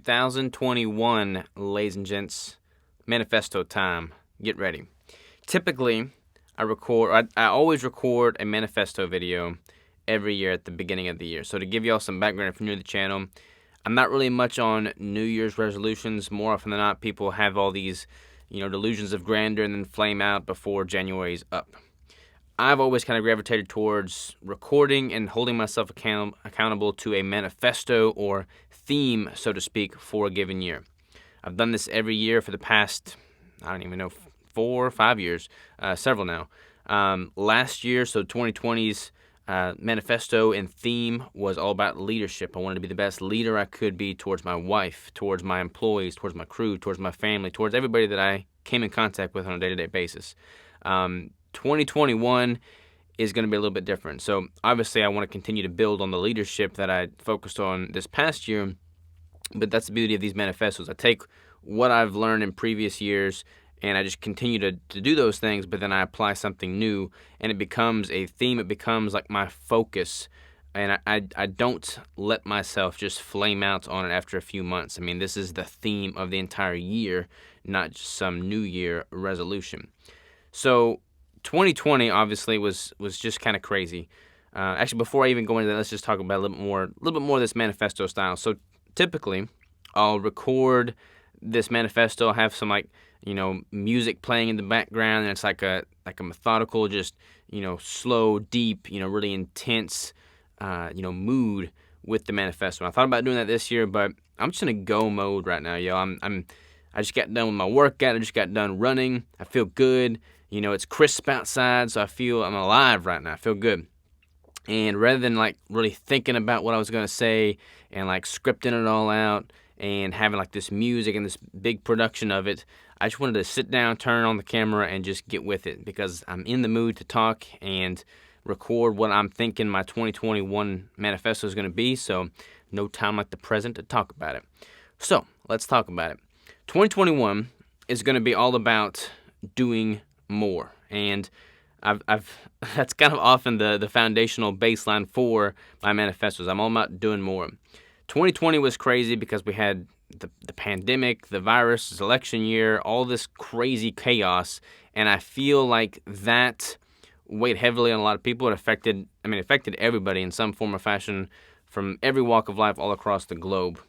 2021, ladies and gents, Manifesto time. Get ready. Typically, I always record a Manifesto video every year at the beginning of the year. So to give y'all some background if you're new to the channel, I'm not really much on New Year's resolutions. More often than not, people have all these, delusions of grandeur and then flame out before January's up. I've always kind of gravitated towards recording and holding myself accountable to a manifesto or theme, so to speak, for a given year. I've done this every year for the past, 4 or 5 years, several now. Last year, so 2020's manifesto and theme was all about leadership. I wanted to be the best leader I could be towards my wife, towards my employees, towards my crew, towards my family, towards everybody that I came in contact with on a day-to-day basis. 2021 is going to be a little bit different. So obviously I want to continue to build on the leadership that I focused on this past year, but that's the beauty of these manifestos. I take what I've learned in previous years and I just continue to do those things, but then I apply something new and it becomes a theme. It becomes like my focus, and I don't let myself just flame out on it after a few months. I mean, this is the theme of the entire year, not just some New Year resolution. So 2020 obviously was just kind of crazy. Actually, before I even go into that, let's just talk about a little bit more of this manifesto style. So typically, I'll record this manifesto. I'll have some music playing in the background, and it's like a methodical, just slow, deep, really intense, mood with the manifesto. I thought about doing that this year, but I'm just in a go mode right now, yo. I just got done with my workout. I just got done running. I feel good. It's crisp outside, so I feel I'm alive right now. I feel good. And rather than really thinking about what I was going to say and scripting it all out and having this music and this big production of it, I just wanted to sit down, turn on the camera, and just get with it because I'm in the mood to talk and record what I'm thinking my 2021 manifesto is going to be. So no time like the present to talk about it. So let's talk about it. 2021 is going to be all about doing more, and I've that's kind of often the foundational baseline for my manifestos. I'm all about doing more. 2020 was crazy because we had the pandemic, the virus, this election year, all this crazy chaos, and I feel like that weighed heavily on a lot of people. It affected everybody in some form or fashion from every walk of life all across the globe.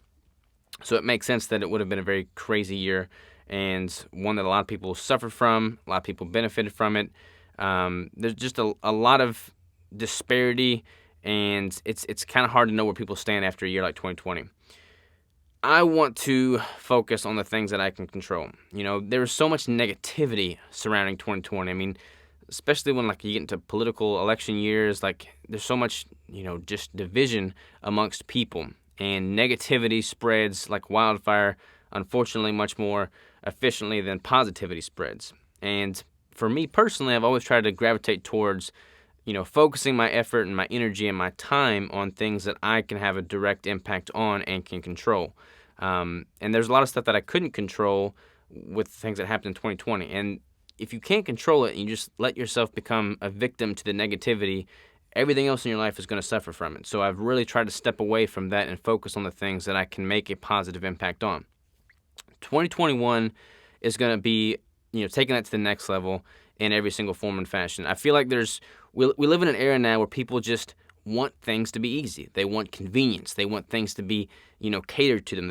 So it makes sense that it would have been a very crazy year, and one that a lot of people suffered from, a lot of people benefited from it. There's just a lot of disparity, and it's kind of hard to know where people stand after a year like 2020. I want to focus on the things that I can control. There was so much negativity surrounding 2020. I mean, especially when you get into political election years, there's so much, just division amongst people, and negativity spreads like wildfire, unfortunately much more efficiently than positivity spreads. And for me personally, I've always tried to gravitate towards, focusing my effort and my energy and my time on things that I can have a direct impact on and can control. And there's a lot of stuff that I couldn't control with things that happened in 2020. And if you can't control it and you just let yourself become a victim to the negativity, everything else in your life is going to suffer from it. So I've really tried to step away from that and focus on the things that I can make a positive impact on. 2021 is going to be, taking that to the next level in every single form and fashion. I feel like we live in an era now where people just want things to be easy. They want convenience. They want things to be, catered to them.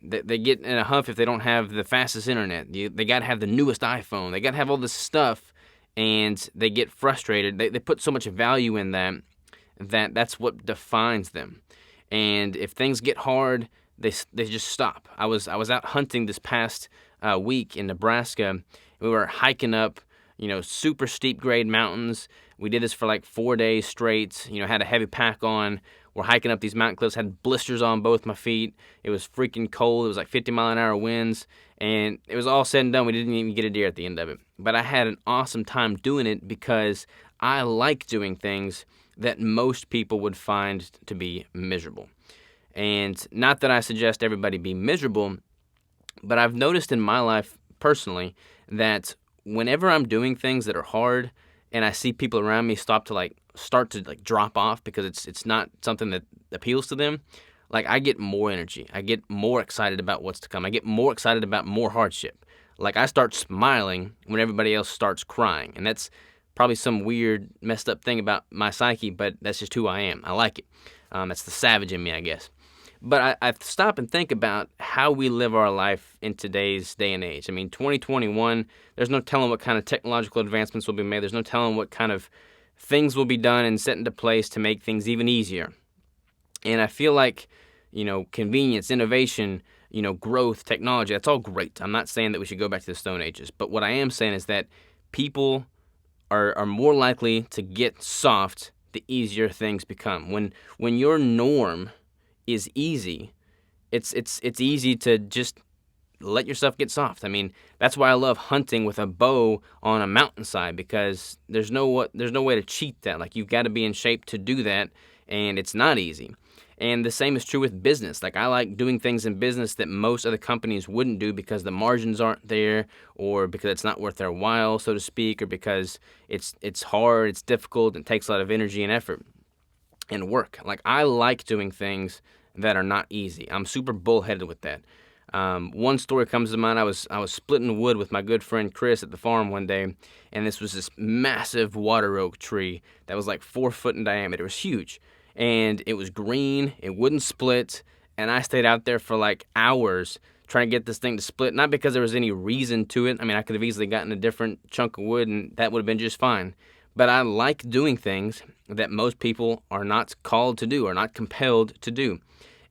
They get in a huff if they don't have the fastest internet. They got to have the newest iPhone. They got to have all this stuff, and they get frustrated. They put so much value in that's what defines them. And if things get hard, they just stop. I was out hunting this past week in Nebraska. We were hiking up, super steep grade mountains. We did this for 4 days straight. Had a heavy pack on. We're hiking up these mountain cliffs. Had blisters on both my feet. It was freaking cold. It was 50-mile-an-hour winds, and it was all said and done. We didn't even get a deer at the end of it. But I had an awesome time doing it because I like doing things that most people would find to be miserable. And not that I suggest everybody be miserable, but I've noticed in my life personally that whenever I'm doing things that are hard and I see people around me start to drop off because it's not something that appeals to them, like I get more energy. I get more excited about what's to come. I get more excited about more hardship. Like I start smiling when everybody else starts crying. And that's probably some weird, messed up thing about my psyche, but that's just who I am. I like it. That's the savage in me, I guess. But I stop and think about how we live our life in today's day and age. I mean, 2021, there's no telling what kind of technological advancements will be made. There's no telling what kind of things will be done and set into place to make things even easier. And I feel like, convenience, innovation, growth, technology, that's all great. I'm not saying that we should go back to the Stone Ages. But what I am saying is that people are more likely to get soft the easier things become. When your norm is easy, it's easy to just let yourself get soft. I mean, that's why I love hunting with a bow on a mountainside, because there's no way to cheat that. Like, you've got to be in shape to do that, and it's not easy. And the same is true with business. Like, I like doing things in business that most other companies wouldn't do because the margins aren't there, or because it's not worth their while, so to speak, or because it's hard, it's difficult, and takes a lot of energy and effort and work. Like, I like doing things that are not easy. I'm super bullheaded with that. One story comes to mind. I was splitting wood with my good friend Chris at the farm one day, and this was this massive water oak tree that was like 4 foot in diameter. It was huge, and it was green. It wouldn't split, and I stayed out there for like hours trying to get this thing to split. Not because there was any reason to it. I mean, I could have easily gotten a different chunk of wood, and that would have been just fine. But I like doing things that most people are not called to do or not compelled to do.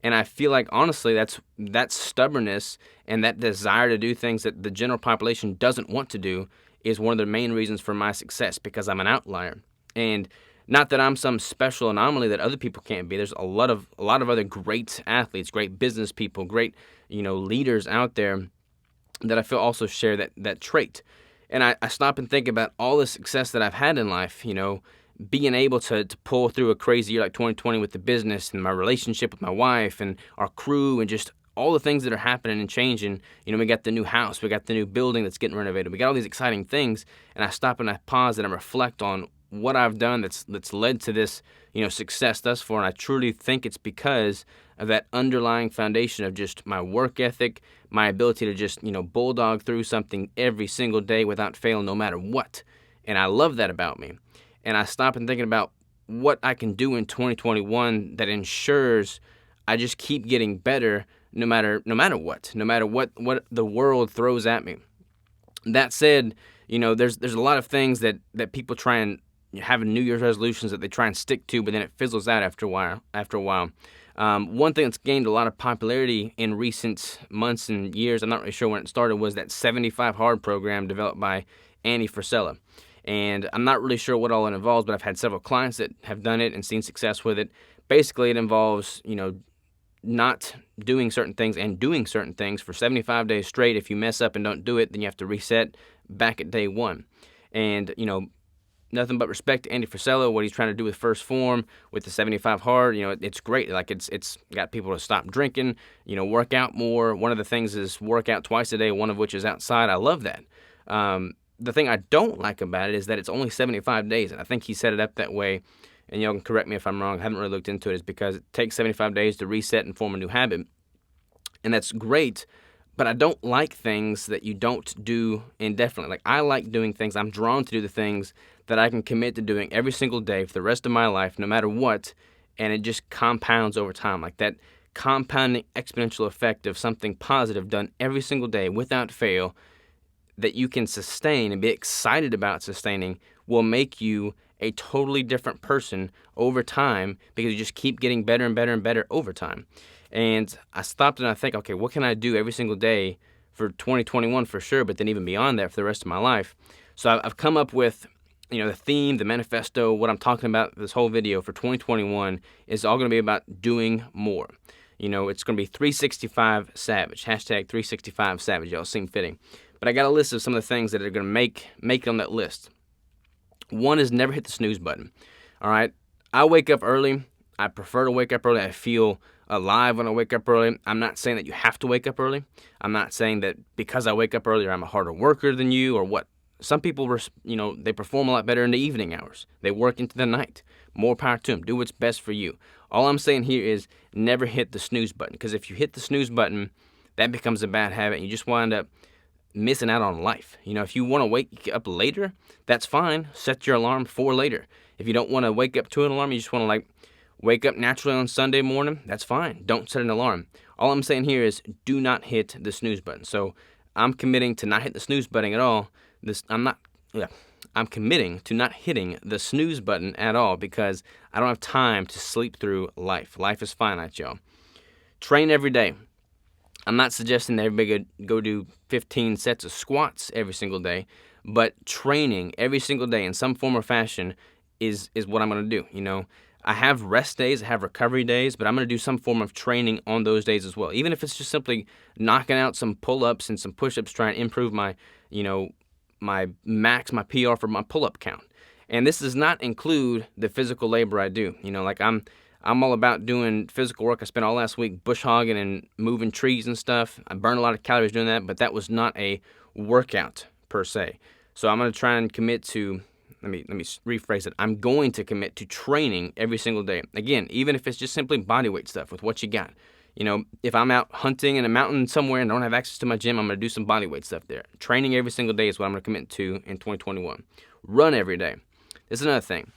And I feel like, honestly, that stubbornness and that desire to do things that the general population doesn't want to do is one of the main reasons for my success, because I'm an outlier. And not that I'm some special anomaly that other people can't be. There's a lot of other great athletes, great business people, great, leaders out there that I feel also share that trait. And I stop and think about all the success that I've had in life, being able to pull through a crazy year like 2020 with the business and my relationship with my wife and our crew and just all the things that are happening and changing. We got the new house, we got the new building that's getting renovated, we got all these exciting things. And I stop and I pause and I reflect on what I've done that's led to this, success thus far. And I truly think it's because of that underlying foundation of just my work ethic, my ability to just, bulldog through something every single day without fail, no matter what. And I love that about me. And I stop and thinking about what I can do in 2021 that ensures I just keep getting better no matter what the world throws at me. That said, there's a lot of things that people try and have New Year's resolutions that they try and stick to, but then it fizzles out after a while. One thing that's gained a lot of popularity in recent months and years, I'm not really sure when it started, was that 75 Hard program developed by Andy Frisella. And I'm not really sure what all it involves, but I've had several clients that have done it and seen success with it. Basically, it involves, not doing certain things and doing certain things for 75 days straight. If you mess up and don't do it, then you have to reset back at day one. And, nothing but respect to Andy Frisella, what he's trying to do with First Form, with the 75 Hard. It's great. Like, it's got people to stop drinking, work out more. One of the things is work out twice a day, one of which is outside. I love that. The thing I don't like about it is that it's only 75 days, and I think he set it up that way, and y'all can correct me if I'm wrong, I haven't really looked into it, is because it takes 75 days to reset and form a new habit, and that's great, but I don't like things that you don't do indefinitely. Like, I like doing things, I'm drawn to do the things that I can commit to doing every single day for the rest of my life, no matter what, and it just compounds over time. Like, that compounding exponential effect of something positive done every single day without fail that you can sustain and be excited about sustaining will make you a totally different person over time, because you just keep getting better and better and better over time. And I stopped and I think, okay, what can I do every single day for 2021 for sure, but then even beyond that for the rest of my life? So I've come up with, the theme, the manifesto, what I'm talking about this whole video for 2021 is all going to be about doing more. It's going to be 365 Savage, hashtag 365 Savage. Y'all seem fitting. But I got a list of some of the things that are going to make it on that list. One is never hit the snooze button. All right? I wake up early. I prefer to wake up early. I feel alive when I wake up early. I'm not saying that you have to wake up early. I'm not saying that because I wake up earlier I'm a harder worker than you or Some people, they perform a lot better in the evening hours. They work into the night. More power to them. Do what's best for you. All I'm saying here is never hit the snooze button, because if you hit the snooze button, that becomes a bad habit, and you just wind up missing out on life. If you want to wake up later, that's fine. Set your alarm for later. If you don't want to wake up to an alarm, you just want to wake up naturally on Sunday morning, that's fine. Don't set an alarm. All I'm saying here is do not hit the snooze button. So I'm committing to not hit the snooze button at all. I'm committing to not hitting the snooze button at all, because I don't have time to sleep through life. Life is finite, y'all. Train every day. I'm not suggesting that everybody go do 15 sets of squats every single day, but training every single day in some form or fashion is what I'm going to do. I have rest days, I have recovery days, but I'm going to do some form of training on those days as well. Even if it's just simply knocking out some pull-ups and some push-ups, trying to improve my PR for my pull-up count. And this does not include the physical labor I do. I'm all about doing physical work. I spent all last week bush hogging and moving trees and stuff. I burned a lot of calories doing that, but that was not a workout per se. So I'm going to try and commit to, let me rephrase it. I'm going to commit to training every single day. Again, even if it's just simply bodyweight stuff with what you got. If I'm out hunting in a mountain somewhere and I don't have access to my gym, I'm going to do some bodyweight stuff there. Training every single day is what I'm going to commit to in 2021. Run every day. This is another thing.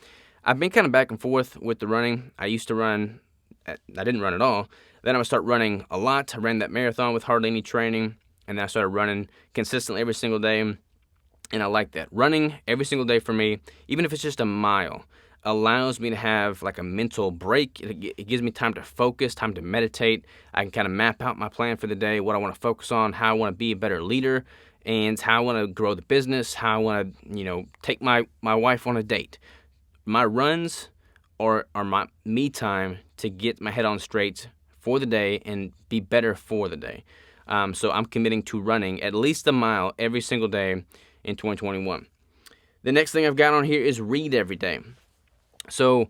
I've been kind of back and forth with the running. I used to run, I didn't run at all. Then I would start running a lot. I ran that marathon with hardly any training, and then I started running consistently every single day, and I like that. Running every single day for me, even if it's just a mile, allows me to have a mental break. It gives me time to focus, time to meditate. I can kind of map out my plan for the day, what I want to focus on, how I want to be a better leader, and how I want to grow the business, how I want to, take my wife on a date. My runs are my me time to get my head on straight for the day and be better for the day. So I'm committing to running at least a mile every single day in 2021. The next thing I've got on here is read every day. So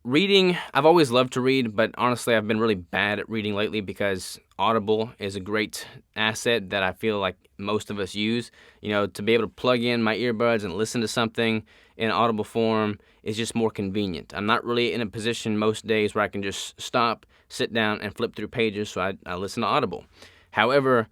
reading, I've always loved to read, but honestly, I've been really bad at reading lately because Audible is a great asset that I feel like most of us use. To be able to plug in my earbuds and listen to something in Audible form is just more convenient. I'm not really in a position most days where I can just stop, sit down, and flip through pages, so I listen to Audible. However,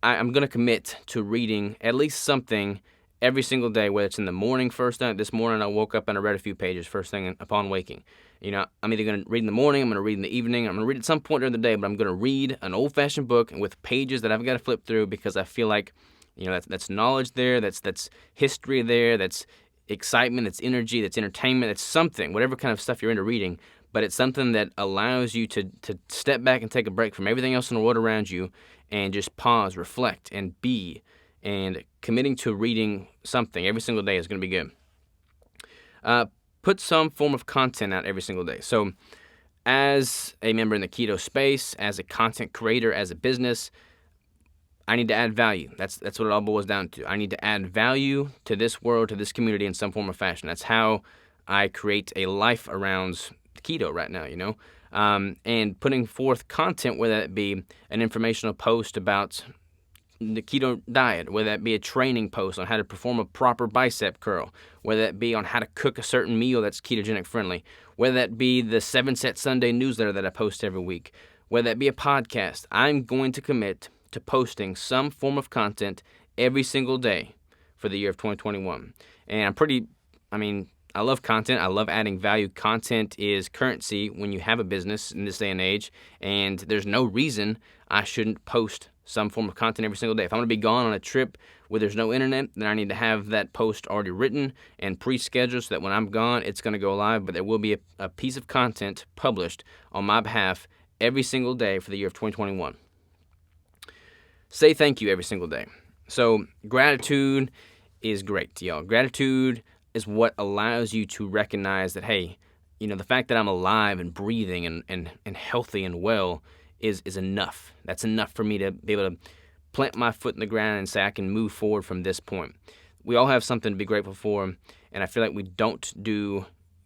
I'm going to commit to reading at least something every single day, whether it's in the morning first thing. This morning I woke up and I read a few pages first thing upon waking. I'm either going to read in the morning, I'm going to read in the evening, I'm going to read at some point during the day, but I'm going to read an old-fashioned book with pages that I've got to flip through, because I feel like, that's knowledge there, that's history there, that's excitement, that's energy, that's entertainment, that's something, whatever kind of stuff you're into reading, but it's something that allows you to step back and take a break from everything else in the world around you and just pause, reflect, and be. And committing to reading something every single day is going to be good. Put some form of content out every single day. So as a member in the keto space, as a content creator, as a business, I need to add value. That's what it all boils down to. I need to add value to this world, to this community in some form or fashion. That's how I create a life around keto right now, and putting forth content, whether it be an informational post about the keto diet, whether that be a training post on how to perform a proper bicep curl, whether that be on how to cook a certain meal that's ketogenic friendly, whether that be the 7-Set Sunday newsletter that I post every week, whether that be a podcast. I'm going to commit to posting some form of content every single day for the year of 2021. And I love content. I love adding value. Content is currency when you have a business in this day and age, and there's no reason I shouldn't post some form of content every single day. If I'm going to be gone on a trip where there's no internet, then I need to have that post already written and pre-scheduled so that when I'm gone, it's going to go live, but there will be a piece of content published on my behalf every single day for the year of 2021. Say thank you every single day. So gratitude is great, y'all. Gratitude is what allows you to recognize that, hey, the fact that I'm alive and breathing and healthy and well is enough. That's enough for me to be able to plant my foot in the ground and say I can move forward from this point. We all have something to be grateful for, and I feel like we don't do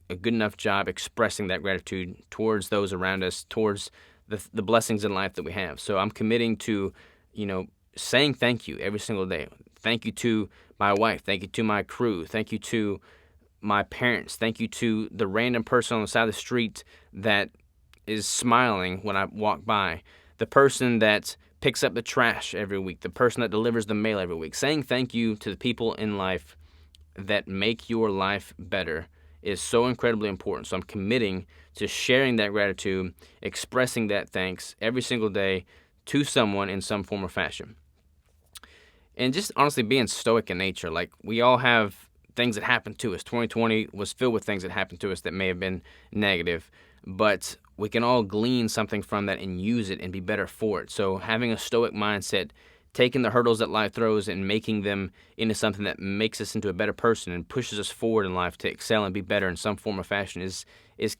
a good enough job expressing that gratitude towards those around us, towards the blessings in life that we have. So I'm committing to, saying thank you every single day. Thank you to my wife. Thank you to my crew. Thank you to my parents. Thank you to the random person on the side of the street that is smiling when I walk by. The person that picks up the trash every week. The person that delivers the mail every week. Saying thank you to the people in life that make your life better is so incredibly important. So I'm committing to sharing that gratitude, expressing that thanks every single day to someone in some form or fashion. And just honestly being stoic in nature. Like, we all have things that happen to us. 2020 was filled with things that happened to us that may have been negative, but we can all glean something from that and use it and be better for it. So having a stoic mindset, taking the hurdles that life throws and making them into something that makes us into a better person and pushes us forward in life to excel and be better in some form or fashion is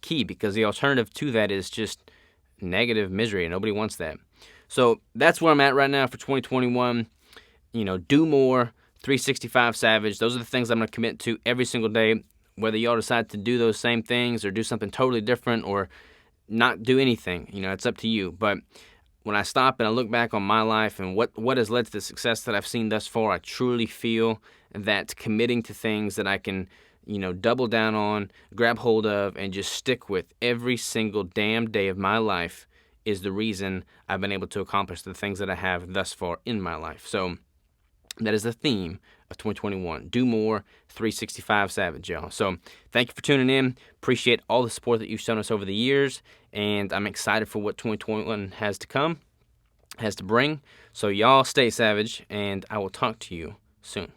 key, because the alternative to that is just negative misery, and nobody wants that. So that's where I'm at right now for 2021. Do more, 365 Savage. Those are the things I'm going to commit to every single day. Whether y'all decide to do those same things or do something totally different or not do anything, it's up to you. But when I stop and I look back on my life and what has led to the success that I've seen thus far, I truly feel that committing to things that I can, double down on, grab hold of, and just stick with every single damn day of my life is the reason I've been able to accomplish the things that I have thus far in my life. So that is the theme of 2021. Do more, 365 Savage, y'all. So thank you for tuning in. Appreciate all the support that you've shown us over the years, and I'm excited for what 2021 has to come, has to bring. So y'all stay savage, and I will talk to you soon.